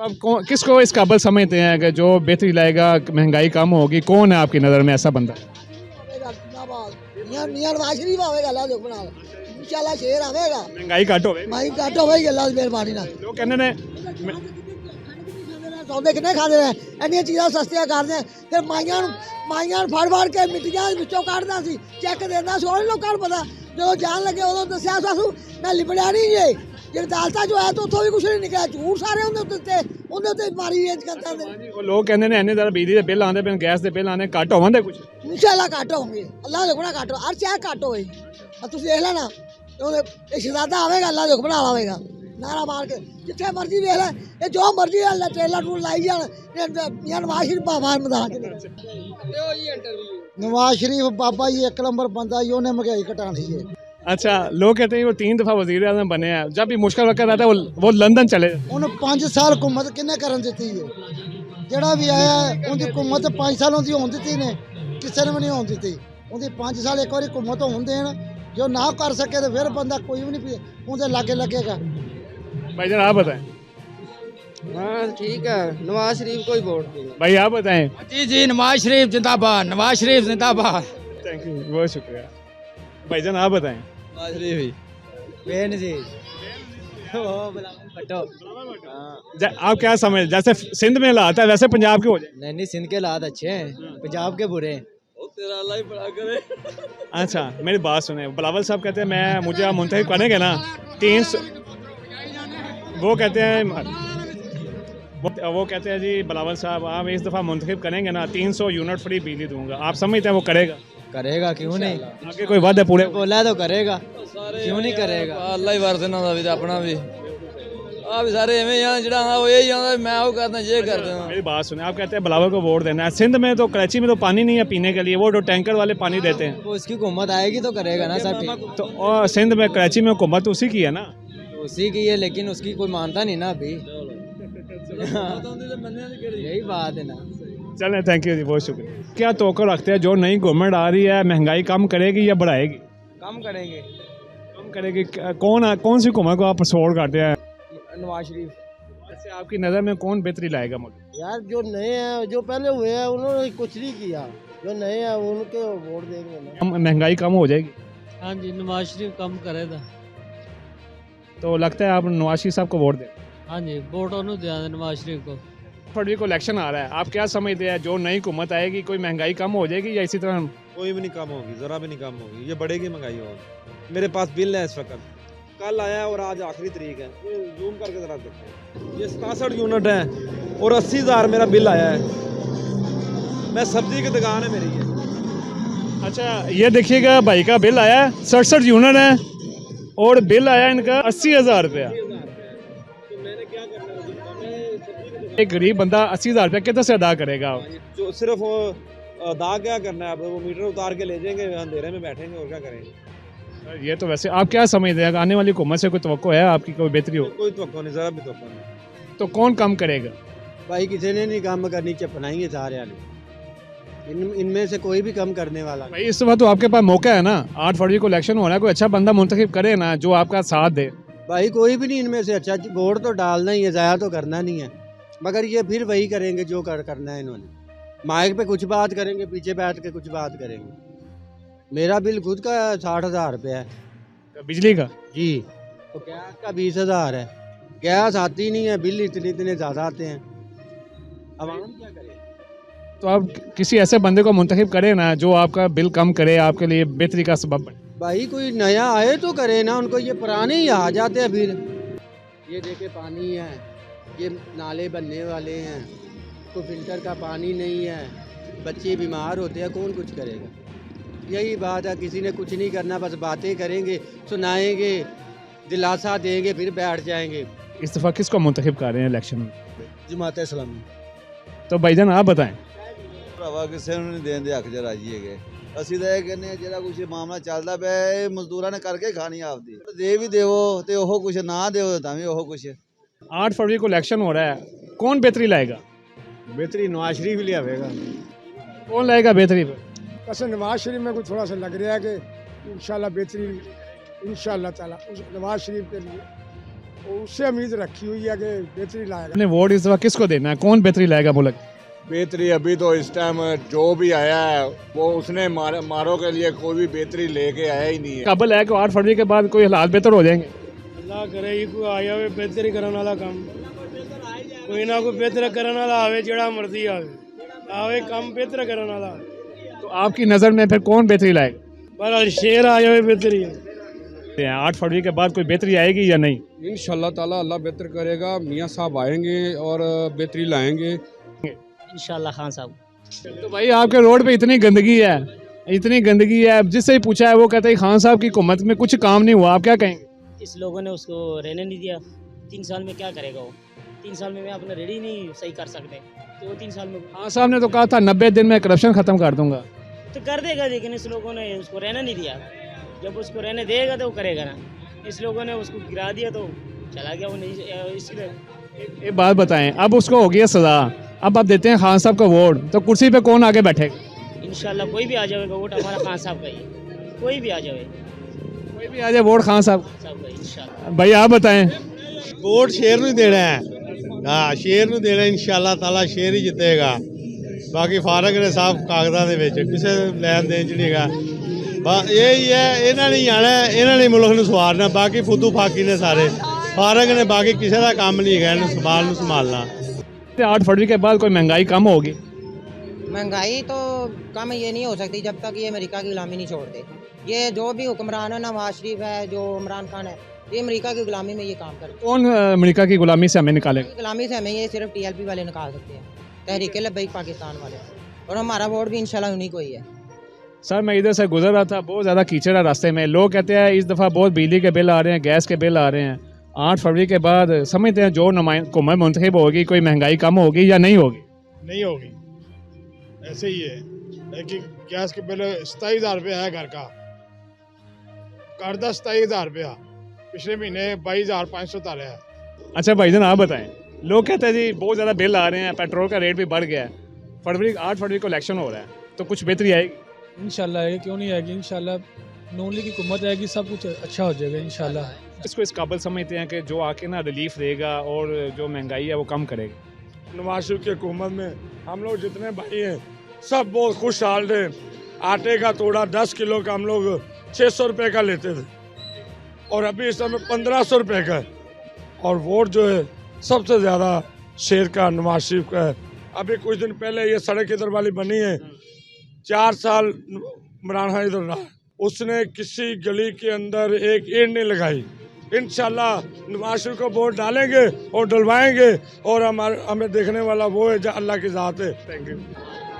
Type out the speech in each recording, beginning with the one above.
तो आप किसको इस काबिल समझते हैं कि जो बेहतरी लाएगा, महंगाई कम होगी? कौन है आपकी नज़र में ऐसा बंदा? मियां नवाज शरीफ आवेगा अल्लाह दे हुक्म नाल इंशाल्लाह शेर आवेगा महंगाई घट होवे, माई घट होवेगी अल्लाह दी मेहरबानी नाल लोग कहते ने सौदे किन्ने खांदे ने इन्नियां चीज़ां सस्तियां करदे फिर माइयां फड़ फड़ के मिट्टियां विचों कढदा सी चैक देंदा सी और लोकां नूं पता जो जान लगे उदों दस्सिया सानू मैं लिबड़िया नहीं जे जे अदालतां जो है तो उत्थों भी कुछ नहीं निकलिया झूठ सारे उहदे उत्ते मारी रेंज करदे ने वो लोग कहते ने इन्ने ज़्यादा बिजली दे बिल आंदे पे, गैस दे बिल आने घट होवंदे कुछ? इंशाल्लाह घट होंगे अल्लाह दे हुक्म नाल घट हर चीज़ घट होवे तुसीं देख लेना ये शहजादा आवेगा अल्लाह दे हुक्म नाल आवेगा नारा मार के जिथे मर्जी देख ले ये जो मर्जी ट्रेलर टूल लाई जान मियां नवाज शरीफ बाबा मैदान नवाज शरीफ बाबा ही एक नंबर बंदा ही उन्हें महंगाई घटानी है। अच्छा, लोग कहते हैं वो 3 दफ़ा वज़ीर आज़म बने हैं, जब भी मुश्किल वक्त आता है वो लंदन चले। उन्हें 5 साल हुकूमत किन्ने करन दित्ती है जेड़ा भी आया उनकी हुकूमत 5 सालों की होन दित्ती ने किसी ने भी नहीं होन दित्ती उनकी 5 साल एक बार हुकूमत होन देन जो ना कर सके तो फिर बंदा कोई भी नहीं उनके लागे लगेगा। भाईजान आप बताएं। हाँ ठीक है, नवाज शरीफ को ही वोट देंगे। भाई आप बताएं। जी जी, नवाज शरीफ जिंदाबाद, नवाज शरीफ जिंदाबाद। थैंक यू, बहुत शुक्रिया। भाईजान आप बताएं। नवाज शरीफ ही बेनजीर भट्टो। आप क्या समझ, जैसे सिंध में हालात है वैसे पंजाब के हो जाए? नहीं नहीं, सिंध के हालात अच्छे हैं, पंजाब के बुरे हैं। तेरा अल्लाह ही बड़ा करे। अच्छा मेरी बात सुने, बिलावल साहब कहते हैं मुझे आप मुंतखब करेंगे ना 300, वो कहते हैं जी बिलावल साहब आप इस दफ़ा मुंतखब करेंगे ना 300 यूनिट फ्री बिजली दूंगा। आप समझते हैं वो करेगा? करेगा क्यों नहीं, आगे कोई वादे पूरे बोला तो करेगा, क्यों नहीं करेगा। अल्लाह ही वारस ना दा भी अपना भी आप सारे एवें ही जड़ा वो यही आंदा मैं वो करना ये करदा। मेरी बात सुने, आप कहते हैं बिलावल को वोट देना है। सिंध में तो कराची में तो पानी नहीं है पीने के लिए, वो जो टैंकर वाले पानी देते हैं वो इसकी हुकूमत आएगी तो करेगा ना सब ठीक। तो और सिंध में कराची में हुकूमत उसी की है ना, उसी की है, लेकिन उसकी कोई मानता नहीं ना अभी। यही बात है ना। चलें, थैंक यू जी, बहुत शुक्रिया। क्या तवक्को रखते हैं जो नई गवर्नमेंट आ रही है महंगाई कम करेगी या बढ़ाएगी? कम करेंगे। कम करेगी। कौन सी हुकूमत को आप सपोर्ट करते हैं? नवाज शरीफ। वैसे आपकी नज़र में कौन बेहतरी लाएगा? मगर यार जो नए हैं जो पहले हुए हैं उन्होंने कुछ नहीं किया, जो नए हैं उनके वोट देंगे ना। महंगाई कम हो जाएगी? हाँ जी, नवाज शरीफ कम करेगा। तो लगता है आप नवाज शरीफ साहब को वोट दें? हाँ जी, वोट उन्होंने दिया नवाज शरीफ को। फरवरी को इलेक्शन आ रहा है, आप क्या समझते हैं जो नई हुकूमत आएगी कोई महंगाई कम हो जाएगी या इसी तरह? कोई भी नहीं कम होगी, ज़रा भी नहीं कम होगी, ये बढ़ेगी महंगाई होगी। मेरे पास बिल है इस वक्त, कल आया और आज आखिरी तारीख है, जूम करके ज़रा देखते हैं। ये 67 यूनिट है और 80,000 मेरा बिल आया है। मैं सब्जी की दुकान है मेरी ये। अच्छा ये देखिएगा भाई का बिल आया है 67 यूनिट है और बिल आया इनका 80,000 रुपया। एक गरीब बंदा 80,000 रुपया कितना से अदा करेगा? जो सिर्फ अदा क्या करना है, वो मीटर उतार के ले जाएंगे, अंधेरे में बैठेंगे और क्या करेंगे। ये तो वैसे आप क्या समझते हैं आने वाली हुकूमत से कोई तवक्को है आपकी, कोई बेहतरी हो? कोई तवक्को नहीं, ज़रा भी तवक्को नहीं। तो कौन कम करेगा? भाई किसी ने नहीं काम करनी चपनाएंगे सारे इनमें से कोई भी कम करने वाला। भाई इस दफा तो आपके पास मौका है ना, 8 फरवरी को इलेक्शन हो रहा है, कोई अच्छा बंदा मुंतखब करे ना जो आपका साथ दे। भाई कोई भी नहीं इनमें से अच्छा, वोट तो डालना ही है, ज़ाया तो करना नहीं है, मगर ये फिर वही करेंगे जो करना है इन्होंने। माइक पे कुछ बात करेंगे, पीछे बैठ के कुछ बात करेंगे। मेरा बिल खुद का 60,000 रुपया है बिजली का जी, तो गैस का 20,000 है। गैस आती नहीं है, बिल इतने ज़्यादा आते हैं, अब हम क्या करें। तो आप किसी ऐसे बंदे को मुंतखब करें ना जो आपका बिल कम करे, आपके लिए बेहतरी का सबब बने। भाई कोई नया आए तो करे ना, उनको ये पुराने ही आ जाते हैं। फिर ये देखे पानी है, ये नाले बनने वाले हैं, कोई फिल्टर का पानी नहीं है, बच्चे बीमार होते हैं, कौन कुछ करेगा। यही बात है, किसी ने कुछ नहीं करना, बस बातें करेंगे, सुनाएंगे, दिलासा देंगे, फिर बैठ जाएंगे। इस दफ़ा किसको मुंतखब कर रहे हैं इलेक्शन में? जमात इस्लामी। तो भाईजान आप बताएं। ਭਰਾਵਾ ਕਿਸੇ ਨੂੰ ਨਹੀਂ ਦੇਣ ਦੇ ਹੱਕ 'ਚ ਰਾਜੀ ਹੈਗੇ। ਅਸੀਂ ਤਾਂ ਇਹ ਕਹਿੰਦੇ ਹਾਂ ਜਿਹੜਾ ਕੁਛ ਮਾਮਲਾ ਚੱਲਦਾ ਪਿਆ ਇਹ ਮਜ਼ਦੂਰਾਂ ਨੇ ਕਰਕੇ ਖਾਣੀ ਆਪਦੀ, ਦੇ ਵੀ ਦੇਵੋ ਤੇ ਉਹ ਕੁਛ ਨਾ ਦਿਓ ਤਾਂ ਵੀ ਉਹ ਕੁਛ। 8 फरवरी को इलेक्शन हो रहा है, कौन बेहतरी लाएगा? बेहतरी नवाज शरीफ ही आवेगा। कौन लाएगा बेहतरी? बस नवाज शरीफ में कुछ थोड़ा सा लग रहा है कि इंशाल्लाह बेहतरी इंशाल्लाह ताला नवाज शरीफ के लिए उससे उम्मीद रखी हुई है कि बेहतरी लाएगा। अपने वोट इस दफा किसको देना है, कौन बेहतरी लाएगा मुल्क? बेहतरी अभी तो इस टाइम जो भी आया है वो उसने मारो के लिए कोई भी बेहतरी लेके आया ही नहीं है। काबल है कि 8 फरवरी के बाद कोई हालात बेहतर हो जाएंगे? अल्लाह करे ही कोई आया हुए बेहतरी करने वाला काम, कोई ना कोई बेहतर करने वाला आवे, जेड़ा मर्जी आवे काम बेहतर करने वाला। तो आपकी नज़र में फिर कौन बेहतरी लाएगा? पर शेर आया हुए बेहतरी 8 फरवरी के बाद कोई बेहतरी आएगी या नहीं? इंशाल्लाह ताला अल्लाह बेहतर करेगा, मियाँ साहब आएंगे और बेहतरी लाएंगे इंशाल्लाह खान साहब। तो भाई आपके रोड पे इतनी गंदगी है, जिससे ही पूछा है वो कहते हैं खान साहब की हुकूमत में कुछ काम नहीं हुआ, आप क्या कहेंगे? इस लोगों ने उसको रहने नहीं दिया। 3 साल में क्या करेगा वो? 3 साल में मैं अपना रेडी नहीं सही कर सकते, तो वो 3 साल में खान साहब ने तो कहा था 90 दिन में करप्शन खत्म कर दूंगा। तो कर देगा, लेकिन इस लोगों ने उसको रहने नहीं दिया। जब उसको रहने देगा तो वो करेगा ना। इस लोगों ने उसको गिरा दिया तो चला गया वो, नहीं इसलिए। एक बात बताएं, अब उसको हो गया सजा, अब आप देते हैं खान साहब को वोट, तो कुर्सी पे कौन आगे बैठेगा? इंशाल्लाह कोई भी आ जाएगा वोट हमारा खान साहब का ही, कोई भी आ जाए, कोई भी आ जाए वोट खान साहब साहब का इंशाल्लाह। भाई आप बताएं। वोट शेर ਨੂੰ ਦੇਣਾ ਹੈ। ਹਾਂ ਸ਼ੇਰ ਨੂੰ ਦੇਣਾ ਇਨਸ਼ਾਅੱਲਾ ਤਾਲਾ ਸ਼ੇਰ ਹੀ ਜਿੱਤੇਗਾ। ਬਾਕੀ ਫਾਰਗ ਨੇ ਸਾਫ ਕਾਗਜ਼ਾਂ ਦੇ ਵਿੱਚ ਕਿਸੇ ਲੈਣ ਦੇਣ ਚ ਨਹੀਂਗਾ। ਬਸ ਇਹ ਹੀ ਹੈ, ਇਹਨਾਂ ਨੇ ਆਣਾ, ਇਹਨਾਂ ਨੇ ਮੁਲਕ ਨੂੰ ਸਵਾਰਨਾ, ਬਾਕੀ ਫੁੱਦੂ ਫਾਕੀ ਨੇ ਸਾਰੇ ਫਾਰਗ ਨੇ, ਬਾਕੀ ਕਿਸੇ ਦਾ ਕੰਮ ਨਹੀਂ ਹੈਗਾ ਇਹਨੂੰ ਸੰਭਾਲਣਾ। 8 फरवरी के बाद कोई महंगाई कम होगी? महंगाई तो कम ये नहीं हो सकती जब तक ये अमेरिका की गुलामी नहीं छोड़ते। ये जो भी हुक्मरान है, नवाज शरीफ है, जो इमरान खान है, ये अमेरिका की गुलामी में ये काम करते हैं। कौन अमेरिका की गुलामी से हमें निकालेगा? गुलामी से हमें ये सिर्फ TLP वाले निकाल सकते हैं, तहरीक लब्बैक पाकिस्तान वाले, और हमारा वोट भी इंशाल्लाह उन्हीं को ही है। सर मैं इधर से गुजर रहा था, बहुत ज़्यादा कीचड़ है रास्ते में, लोग कहते हैं इस दफ़ा बहुत बिजली के बिल आ रहे हैं, गैस के बिल आ रहे हैं। 8 फरवरी के बाद समझते हैं जो हुकूमत मुंतखब होगी कोई महंगाई कम होगी या नहीं होगी? नहीं होगी, ऐसे ही है। लेकिन गैस के बिल 27,000 रुपया है घर का, घर का 27,000 रुपया, पिछले महीने 22,500 ताले है। अच्छा भाईजान आप बताएं, लोग कहते हैं जी बहुत ज़्यादा बिल आ रहे हैं, पेट्रोल का रेट भी बढ़ गया है, 8 फरवरी को इलेक्शन हो रहा है, तो कुछ बेहतरी आएगी? इंशाल्लाह आएगी, क्यों नहीं आएगी। इंशाल्लाह नून लीग की हुकूमत आएगी, सब कुछ अच्छा हो जाएगा इंशाल्लाह। इसको इस काबिल समझते हैं कि जो आके ना रिलीफ देगा और जो महंगाई है वो कम करेगा? नवाज शरीफ की हुकूमत में हम लोग जितने भाई हैं सब बहुत खुशहाल थे। आटे का तोड़ा 10 किलो का हम लोग 600 रुपये का लेते थे, और अभी इस समय 1500 रुपये का है। और वोट जो है सबसे ज़्यादा शेर का, नवाज शरीफ का है। अभी कुछ दिन पहले ये सड़क इधर वाली बनी है, 4 साल इमरान खान इधर रहा, उसने किसी गली के अंदर एक ईंट नहीं लगाई। इंशाल्लाह नवाज शरीफ को वोट डालेंगे और डलवाएंगे, और हमें देखने वाला वो है जो अल्लाह की ज़ात है। Thank you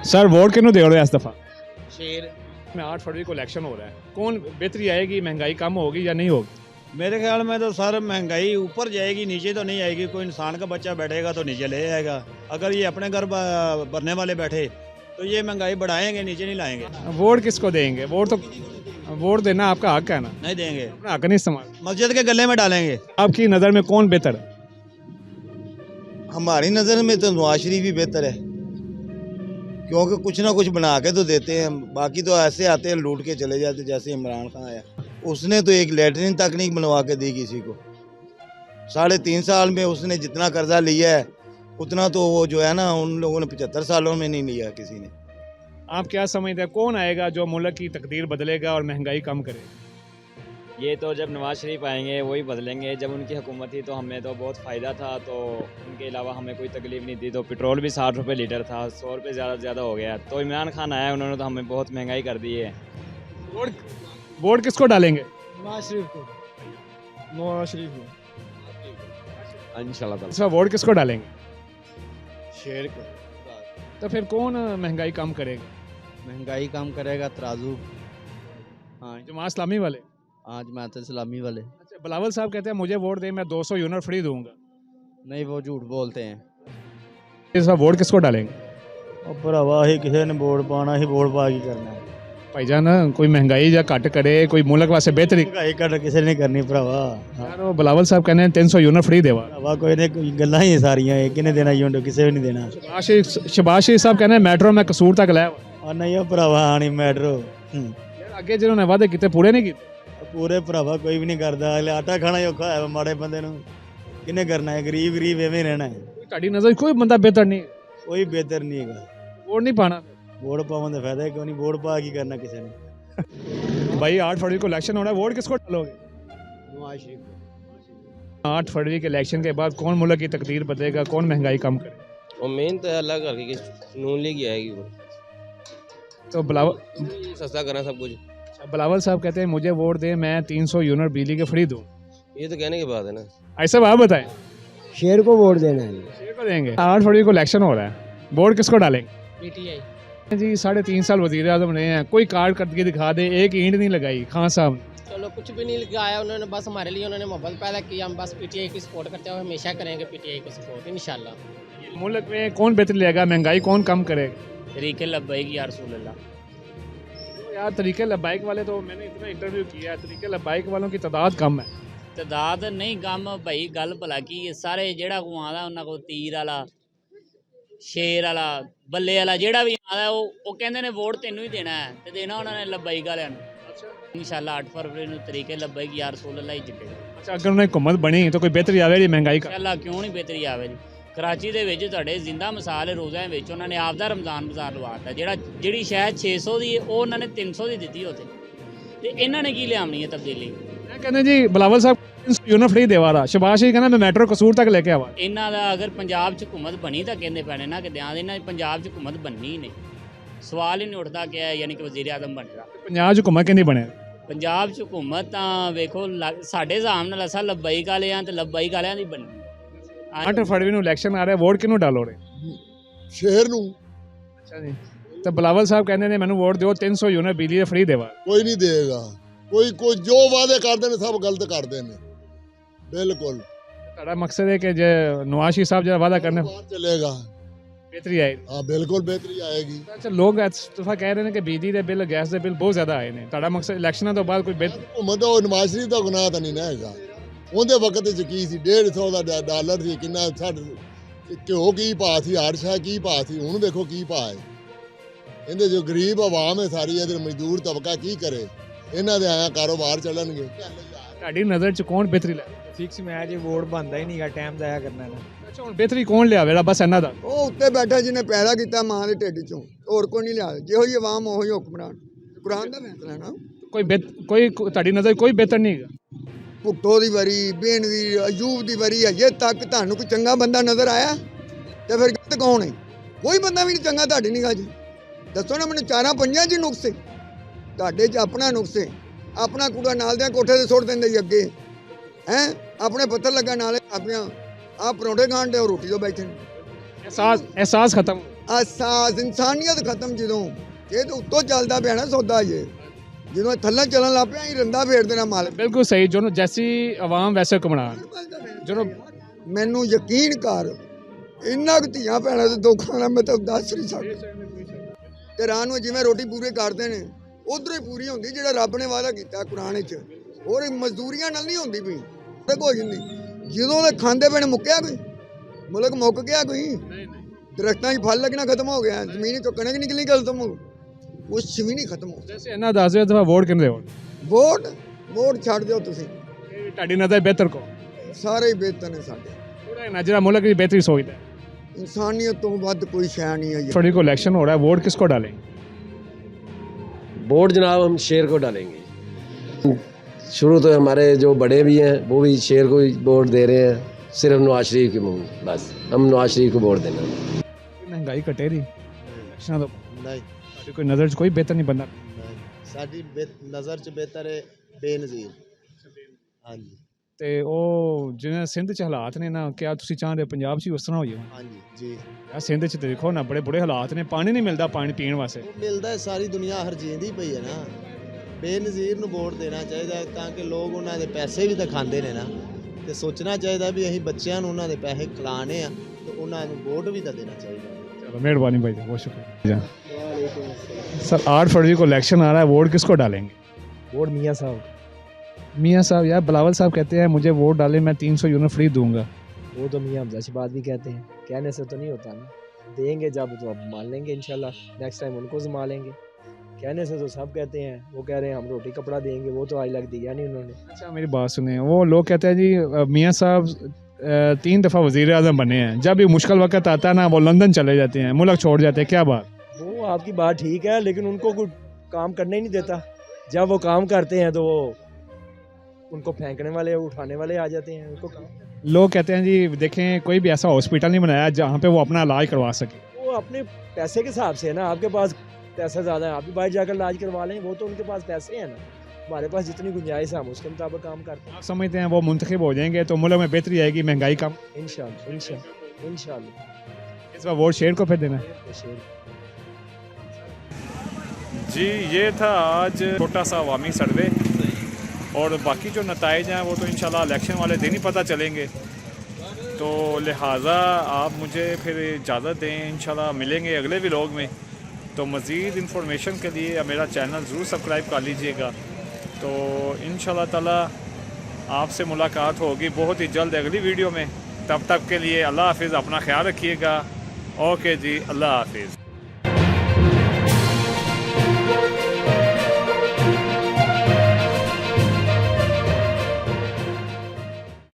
sir. वोट किन्हों दे रहे हैं इस दफ़ा? शेर में 8 फरवरी को इलेक्शन हो रहा है, कौन बेहतरी आएगी, महंगाई कम होगी या नहीं होगी? मेरे ख्याल में तो सर महंगाई ऊपर जाएगी, नीचे तो नहीं आएगी। कोई इंसान का बच्चा बैठेगा तो नीचे ले आएगा। अगर ये अपने घर भरने वाले बैठे तो ये महंगाई बढ़ाएंगे, नीचे नहीं लाएंगे। वोट किसको देंगे? वोट देना आपका हक है ना? नहीं देंगे, अपना हक नहीं इस्तेमाल। मस्जिद के गले में डालेंगे। आपकी नज़र में कौन बेहतर है? हमारी नज़र में तो नवाज शरीफ ही बेहतर है, क्योंकि कुछ ना कुछ बना के तो देते हैं। बाकी तो ऐसे आते हैं लूट के चले जाते, जैसे इमरान खान आया, उसने तो एक लैट्रिन तक नहीं बनवा के दी किसी को। 3.5 साल में उसने जितना कर्जा लिया है उतना तो वो जो है ना उन लोगों ने 75 सालों में नहीं लिया किसी ने। आप क्या समझते हैं कौन आएगा जो मुल्क की तकदीर बदलेगा और महंगाई कम करेगा? ये तो जब नवाज शरीफ आएंगे वही बदलेंगे। जब उनकी हुकूमत थी तो हमें तो बहुत फ़ायदा था, तो उनके अलावा हमें कोई तकलीफ नहीं थी। तो पेट्रोल भी 60 रुपये लीटर था, 100 रुपये ज़्यादा हो गया। तो इमरान खान आया, उन्होंने तो हमें बहुत महंगाई कर दी है। वोट किसको डालेंगे? नवाज शरीफ को। नवाज शरीफ को इंशाल्लाह। अच्छा वोट किसको डालेंगे? शेर को। तो फिर कौन महंगाई कम करेगा? महंगाई कम करेगा तराजू। हाँ जमात इस्लामी वाले? हाँ जमात इस्लामी वाले। अच्छा बिलावल साहब कहते हैं मुझे वोट दें, मैं 200 यूनिट फ्री दूंगा। नहीं, वो झूठ बोलते हैं। इस बार वोट किसको डालेंगे? और भरावा ही किसी ने वोट पाना ही वोट पा के करना है। भाईजान कोई महंगाई या घट करे, कोई मुल्क वास्ते बेहतरी महंगाई घट किसी ने करनी भरावा। यार वो बिलावल साहब कहने 300 यूनिट फ्री देवा। भरावा कोई ने गल्लां ही सारियां, एक ने देना यूनिट किसी भी नहीं देना। शबाज शरीफ साहब कहने मेट्रो में कसूर तक लाया। और नहीं है भरावा आनी मेट्रो। अगे जिन्होंने वादे किते पूरे नहीं किए। पूरे भरावा कोई भी नहीं करता। आटा खाना ही औखा है माड़े बंदे नूं। किन्हें करना है, गरीब गरीब एवं रहना है। ਤੁਹਾਡੀ ਨਜ਼ਰ 'ਚ ਕੋਈ ਬੰਦਾ ਬਿਹਤਰ ਨਹੀਂ कोई बेहतर नहीं है। ਵੋਟ ਨਹੀਂ ਪਾਣਾ वोट पावन का फायदा है क्यों नहीं, वोट पा की करना किसी ने। भाई 8 फरवरी को इलेक्शन हो रहा है, वोट किसको डालोगे? नवाज शरीफ 8 फरवरी के इलेक्शन के बाद कौन मुल्क की तकदीर बदलेगा, कौन महंगाई कम करे? और मेन तो अल्लाह करके कि नून लीग ही आएगी वो, तो बिलावल सस्ता करना सब कुछ। बिलावल साहब कहते हैं मुझे वोट दें, मैं 300 यूनिट बिजली के फ्री दूँ। ये तो कहने की बात है ना। ऐसा आप बताएं। शेर को वोट देना है। शेर को देंगे। 8 फरवरी को इलेक्शन हो रहा है, वोट किसको डालेंगे? पीटीआई जी 3.5 साल वजीर आजम रहे हैं, कोई कार्ड करके दिखा दे, एक ईंट नहीं लगाई खान साहब ने। चलो कुछ भी नहीं लगाया उन्होंने, बस हमारे लिए उन्होंने मोहब्बत पैदा की, हम बस पीटीआई की सपोर्ट करते हैं, हमेशा करेंगे पीटीआई को सपोर्ट इंशाल्लाह। मुल्क में कौन बेहतर लेगा, महंगाई कौन कम करेगा? तरीके लब्बैक या रसूल अल्लाह। तो यार तरीके लब्बाइक वाले तो मैंने इतना इंटरव्यू किया है, तरीके लब्बाइक वालों की तादाद कम है। तादाद नहीं कम भाई, गल भला की सारे जेड़ा को आंदा उन्होंने को तीर वाला शेर वाला बल्ले वाला जेड़ा भी आंदा वो कहते ने वोट तेनू ही देना है, तो देना उन्होंने लब्बाइक वालियां नूं। इंशाल्लाह 8 फरवरी नूं तरीके लब्बाइक या रसूल अल्लाह ही जितेगा। अच्छा अगर उन्हें हुकूमत बनी तो कोई बेहतरी आवे जी महंगाई का? इंशाल्लाह क्यों नहीं बेहतरी आवे जी। कराची ਦੇ ਵਿੱਚ ਤੁਹਾਡੇ ਜ਼ਿੰਦਾ ਮਿਸਾਲ ਹੈ, ਰੋਜ਼ਿਆਂ ਵਿੱਚ ਉਹਨਾਂ ਨੇ ਆਪ ਦਾ ਰਮਜ਼ਾਨ ਬਾਜ਼ਾਰ ਲਵਾਤਾ, ਜਿਹੜੀ ਸ਼ਾਇਦ 600 ਦੀ ਹੈ ਉਹ ਉਹਨਾਂ ਨੇ 300 ਦੀ ਦਿੱਤੀ ਉੱਥੇ, ਤੇ ਇਹਨਾਂ ਨੇ ਕੀ ਲਿਆਉਣੀ ਹੈ ਤਬਦੀਲੀ? मैं कहते जी बिलावल साहब यूनिट फ्री देवा रहा, शबाश ही कहना मैं मेट्रो कसूर तक लेके आवा। ਇਹਨਾਂ ਦਾ ਅਗਰ ਪੰਜਾਬ 'ਚ ਹੁਕੂਮਤ ਬਣੀ ਤਾਂ ਕਹਿੰਦੇ ਪੈਣੇ ਨਾ ਕਿ ਦਿਆਂ ਦੇ ਇਹਨਾਂ ਦੀ ਪੰਜਾਬ 'ਚ ਹੁਕੂਮਤ ਬਣਨੀ ਹੀ ਨਹੀਂ, ਸਵਾਲ ਹੀ ਨਹੀਂ ਉੱਠਦਾ ਕਿ ਯਾਨੀ ਕਿ ਵਜ਼ੀਰ ਆਜ਼ਮ ਬਣੇਗਾ पंजाब च हुकूमत क्यों नहीं बने? ਪੰਜਾਬ 'ਚ ਹੁਕੂਮਤ ਤਾਂ ਵੇਖੋ ਸਾਡੇ ਹਿਸਾਬ ਨਾਲ ਅਸਾਂ ਲੱਬਾਈਕ ਵਾਲਿਆਂ ਤੇ ਲੱਬਾਈਕ ਵਾਲਿਆਂ ਦੀ ਬਣਨੀ। 8 फरवरी ਨੂੰ ਇਲੈਕਸ਼ਨ ਆ ਰਿਹਾ, ਵੋਟ ਕਿਹਨੂੰ ਡਾਲੋਗੇ? ਸ਼ੇਰ ਨੂੰ। ਅੱਛਾ ਜੀ, ਤਾਂ ਬਿਲਾਵਲ ਸਾਹਿਬ ਕਹਿੰਦੇ ਨੇ ਮੈਨੂੰ ਵੋਟ ਦਿਓ, 300 यूनिट ਬਿਜਲੀ ਦੇ ਫ੍ਰੀ ਦੇਵਾ। ਕੋਈ ਨਹੀਂ ਦੇਗਾ, ਕੋਈ ਜੋ ਵਾਅਦੇ ਕਰਦੇ ਨੇ ਸਭ ਗਲਤ ਕਰਦੇ ਨੇ ਬਿਲਕੁਲ। ਤੁਹਾਡਾ ਮਕਸਦ ਹੈ ਕਿ ਜੇ ਨਵਾਜ਼ ਸ਼ਰੀਫ ਸਾਹਿਬ ਜਿਹੜਾ ਵਾਅਦਾ ਕਰਨੇ ਚਲੇਗਾ, ਬਿਹਤਰੀ ਆਏਗੀ? ਹਾਂ ਬਿਲਕੁਲ ਬਿਹਤਰੀ ਆਏਗੀ। ਅੱਛਾ ਲੋਕ ਇਸ ਦਫਾ ਕਹਿ ਰਹੇ ਨੇ ਕਿ ਬਿਜਲੀ ਦੇ ਬਿੱਲ, ਗੈਸ ਦੇ ਬਿੱਲ ਬਹੁਤ ਜ਼ਿਆਦਾ ਆਏ ਨੇ, ਤੁਹਾਡਾ ਮਕਸਦ ਇਲੈਕਸ਼ਨਾਂ ਤੋਂ ਬਾਅਦ ਕੋਈ ਹੁਕੂਮਤ ਉਹ ਨਵਾਜ਼ ਸ਼ਰੀਫ ਦਾ ਗੁਨਾਹ ਤਾਂ ਨਹੀਂ ਨਾ ਹੈਗਾ। ਉਹਦੇ ਵਕਤ 'ਚ ਕੀ ਸੀ, 150 ਦਾ ਡਾਲਰ ਸੀ, ਕਿੰਨਾ ਸਾਡੇ ਘਿਓ ਕੀ ਭਾਅ ਸੀ, ਹਰ ਸ਼ੈ ਕੀ ਭਾਅ ਸੀ, ਹੁਣ ਵੇਖੋ ਕੀ ਭਾਅ ਹੈ। ਇਹਦੇ ਜੋ ਗਰੀਬ ਆਵਾਮ ਹੈ ਸਾਰੀ, ਇਹਦੇ ਮਜ਼ਦੂਰ ਤਬਕਾ ਕੀ ਕਰੇ, ਇਹਨਾਂ ਦੇ ਆਇਆ ਕਾਰੋਬਾਰ ਚੱਲਣਗੇ। ਤੁਹਾਡੀ ਨਜ਼ਰ 'ਚ ਕੌਣ ਬਿਹਤਰੀ ਲੈ? ਫਿਕਸ ਮੈਚ ਵੋਟ ਬਣਦਾ ਹੀ ਨਹੀਂਗਾ, ਟਾਈਮ ਜ਼ਾਇਆ ਕਰਨਾ ਨਾ। ਅੱਛਾ ਹੁਣ ਬਿਹਤਰੀ ਕੌਣ ਲਿਆਵੇਗਾ ਬਸ ਇਹਨਾਂ ਦਾ? ਉਹ ਉੱਤੇ ਬੈਠਾ ਜਿਹਨੇ ਪੈਦਾ ਕੀਤਾ ਮਾਂ ਦੇ ਢਿੱਡ 'ਚੋਂ, ਹੋਰ ਕੋਈ ਨਹੀਂ ਲਿਆ। ਜਿਹੋ ਜਿਹੀ ਆਵਾਮ ਉਹੋ ਜਿਹੇ ਹੁਕਮਰਾਨ, ਕੁਰਾਨ ਦਾ ਫੈਸਲਾ ਹੈ ਨਾ। ਕੋਈ ਤੁਹਾਡੀ ਨਜ਼ਰ ਕੋਈ ਬਿਹਤਰ ਨਹੀਂ ਹੈਗਾ? ਭੁੱਟੋ ਦੀ ਵਾਰੀ, ਬੇਨ ਦੀ, ਅਯੂਬ ਦੀ ਵਾਰੀ, ਅਜੇ ਤੱਕ ਤੁਹਾਨੂੰ ਕੋਈ ਚੰਗਾ ਬੰਦਾ ਨਜ਼ਰ ਆਇਆ? ਤੇ ਫਿਰ ਗਲਤ ਕੌਣ ਹੈ? ਕੋਈ ਬੰਦਾ ਵੀ ਨਹੀਂ ਚੰਗਾ ਤੁਹਾਡੀ ਨਿਗਾਹ 'ਚ। ਦੱਸੋ ਨਾ ਮੈਨੂੰ, 4-5 'ਚ ਨੁਕਸੇ ਤੁਹਾਡੇ 'ਚ ਆਪਣਾ ਨੁਕਸੇ, ਆਪਣਾ ਕੂੜਾ ਨਾਲ ਦੇ ਕੋਠੇ ਤੇ ਸੁੱਟ ਦਿੰਦੇ ਜੀ ਅੱਗੇ ਹੈ, ਆਪਣੇ ਪੱਥਰ ਲੱਗਾ ਨਾਲੇ ਆਪਿਆਂ ਆਹ ਪਰੌਂਠੇ ਖਾਣ ਦੇ ਰੋਟੀ ਤੋਂ ਬੈਠੇ ਨੇ। एहसास खत्म, ਅਹਿਸਾਸ ਇਨਸਾਨੀਅਤ ਖਤਮ। ਜਦੋਂ ਇਹ ਤਾਂ ਉੱਤੋਂ ਚੱਲਦਾ ਪਿਆ ਨਾ ਸੌਦਾ, ਜੇ ਜਦੋਂ ਥੱਲੇ ਚੱਲਣ ਲੱਗ ਪਿਆ ਹੀ ਰੰਦਾ ਫੇਰ ਦੇਣਾ ਮਾਲਕ। बिल्कुल सही, जो जैसी आवाम वैसे हुक्मरान। जो ਮੈਨੂੰ ਯਕੀਨ ਕਰ, ਇੰਨਾ ਕੁ ਧੀਆਂ ਭੈਣਾਂ ਦੇ ਦੁੱਖਾਂ ਨਾਲ ਮੈਂ ਤਾਂ ਦੱਸ ਨਹੀਂ ਸਕਦਾ। ਤੇ ਰਾਹ ਨੂੰ ਜਿਵੇਂ ਰੋਟੀ ਪੂਰੇ ਕਰਦੇ ਨੇ ਉਧਰੋਂ ਹੀ ਪੂਰੀ ਹੁੰਦੀ ਜਿਹੜਾ ਰੱਬ ਨੇ ਵਾਅਦਾ ਕੀਤਾ ਕੁਰਾਨ 'ਚ। ਹੋਰ ਮਜ਼ਦੂਰੀਆਂ ਨਾਲ ਨਹੀਂ ਹੁੰਦੀ ਪਈ, ਤੱਕ ਹੋ ਜਾਂਦੀ। ਜਦੋਂ ਦੇ ਖਾਂਦੇ ਪਏ ਨੇ ਮੁੱਕਿਆ ਕੋਈ ਮੁਲਕ, ਮੁੱਕ ਗਿਆ ਕੋਈ? ਦਰਖਤਾਂ 'ਚ ਫਲ ਲੱਗਣਾ ਖਤਮ ਹੋ ਗਿਆ, ਜ਼ਮੀਨ 'ਚੋਂ ਕਣਕ ਨਿਕਲਣੀ ਖਤਮ ਹੋ ਗਈ, ਕੁਛ ਵੀ ਨਹੀਂ ਖਤਮ ਹੋ। जैसे ਇਹਨਾਂ ਦੱਸ ਦਿਓ ਦਫਾ ਵੋਟ ਕਿੰਨੇ ਦੇਵੋ? ਵੋਟ ਛੱਡ ਦਿਓ ਤੁਸੀਂ, ਤੁਹਾਡੀ ਨਜ਼ਰ ਬਿਹਤਰ ਕੋ? ਸਾਰੇ ਹੀ ਬਿਹਤਰ ਨੇ ਸਾਡੇ। ਪੂਰਾ ਨਜ਼ਰਾ ਮੁਲਕ ਦੀ ਬਿਹਤਰੀ ਸੋਚਦਾ है। इंसानियत तो बद कोई शय नहीं है। फरवरी को इलेक्शन हो रहा है, वोट किसको डालेंगे? वोट जनाब हम शेर को डालेंगे। शुरू तो हमारे जो बड़े भी हैं वो भी शेर को ही वोट दे रहे हैं, सिर्फ नवाज शरीफ के मुँह, बस हम नवाज शरीफ को वोट देना। महंगाई घटे रही इलेक्शन तो नहीं, ਤੁਹਾਡੀ ਕੋਈ ਨਜ਼ਰ 'ਚ ਕੋਈ ਬਿਹਤਰ ਨਹੀਂ ਬੰਦਾ? ਸਾਡੀ ਨਜ਼ਰ 'ਚ ਬਿਹਤਰ ਹੈ ਬੇਨਜ਼ੀਰ। ਹਾਂਜੀ, ਤੇ ਉਹ ਜਿਵੇਂ ਸਿੰਧ 'ਚ ਹਾਲਾਤ ਨੇ ਨਾ, ਕਿਆ ਤੁਸੀਂ ਚਾਹੁੰਦੇ ਪੰਜਾਬ 'ਚ ਉਸ ਤਰ੍ਹਾਂ ਹੋ ਜਾਵੇ? ਹਾਂਜੀ ਜੀ। ਆ ਸਿੰਧ 'ਚ ਤੇ ਦੇਖੋ ਨਾ ਬੜੇ ਬੁਰੇ ਹਾਲਾਤ ਨੇ, ਪਾਣੀ ਨਹੀਂ ਮਿਲਦਾ, ਪਾਣੀ ਪੀਣ ਵਾਸਤੇ। ਉਹ ਮਿਲਦਾ ਹੈ, ਸਾਰੀ ਦੁਨੀਆ ਹਰਜੀਂਦੀ ਪਈ ਹੈ ਨਾ। ਬੇਨਜ਼ੀਰ ਨੂੰ ਵੋਟ ਦੇਣਾ ਚਾਹੀਦਾ ਤਾਂ ਕਿ ਲੋਕ ਉਹਨਾਂ ਦੇ ਪੈਸੇ ਵੀ ਤਾਂ ਖਾਂਦੇ ਨੇ ਨਾ, ਤੇ ਸੋਚਣਾ ਚਾਹੀਦਾ ਵੀ ਅਸੀਂ ਬੱਚਿਆਂ ਨੂੰ ਉਹਨਾਂ ਦੇ ਪੈਸੇ ਖਿਲਾਣੇ ਆ, ਤੇ ਉਹਨਾਂ ਨੂੰ ਵੋਟ ਵੀ ਤਾਂ ਦੇਣਾ ਚਾਹੀਦਾ। चलो मेहरबानी भाई, बहुत शुक्रिया। सर 8 फरवरी को इलेक्शन आ रहा है, वोट किसको डालेंगे? वोट मियाँ साहब। मियाँ साहब, यार बिलावल साहब कहते हैं मुझे वोट डाले, मैं 300 यूनिट फ्री दूंगा। वो तो मियाँ हमजा से बात भी कहते हैं, कहने से तो नहीं होता ना, देंगे जब तो अब मान लेंगे इंशाल्लाह, नेक्स्ट टाइम उनको संभाल लेंगे। कहने से तो सब कहते हैं, वो कह रहे हैं हम रोटी कपड़ा देंगे, वो तो आज लग दिया नहीं उन्होंने। अच्छा मेरी बात सुने, वो लोग कहते हैं जी मियाँ साहब 3 दफ़ा वज़ीर आज़म बने हैं, जब भी मुश्किल वक्त आता है ना वो लंदन चले जाते हैं, मुल्क छोड़ जाते हैं, क्या बात? वो आपकी बात ठीक है, लेकिन उनको कोई काम करने ही नहीं देता। जब वो काम करते हैं तो वो उनको फेंकने वाले उठाने वाले आ जाते हैं। उनको काम लोग कहते हैं जी देखें कोई भी ऐसा हॉस्पिटल नहीं बनाया जहाँ पे वो अपना इलाज करवा सके। वो अपने पैसे के हिसाब से है ना, आपके पास पैसा ज़्यादा है, आप भी बाहर जाकर इलाज करवा लें, वो तो उनके पास पैसे हैं ना। हमारे पास जितनी गुंजाइश है हम उसके मुताबिक काम करते हैं। आप समझते हैं वो मुंतखब हो जाएंगे तो मुल्क में बेहतरी आएगी, महंगाई कम? इंशाल्लाह। इस बार वोट शेर को फिर देना है? जी ये था आज छोटा सा अवामी सर्वे, और बाकी जो नताइज हैं वो तो इंशाल्लाह इलेक्शन वाले दिन ही पता चलेंगे। तो लिहाजा आप मुझे फिर इजाज़त दें, इंशाल्लाह मिलेंगे अगले व्लॉग में। तो मज़ीद इंफॉर्मेशन के लिए मेरा चैनल ज़रूर सब्सक्राइब कर लीजिएगा। तो इंशाल्लाह ताला आपसे मुलाकात होगी बहुत ही जल्द अगली वीडियो में। तब तक के लिए अल्लाह हाफिज़, अपना ख्याल रखिएगा। ओके जी, अल्लाह हाफिज़।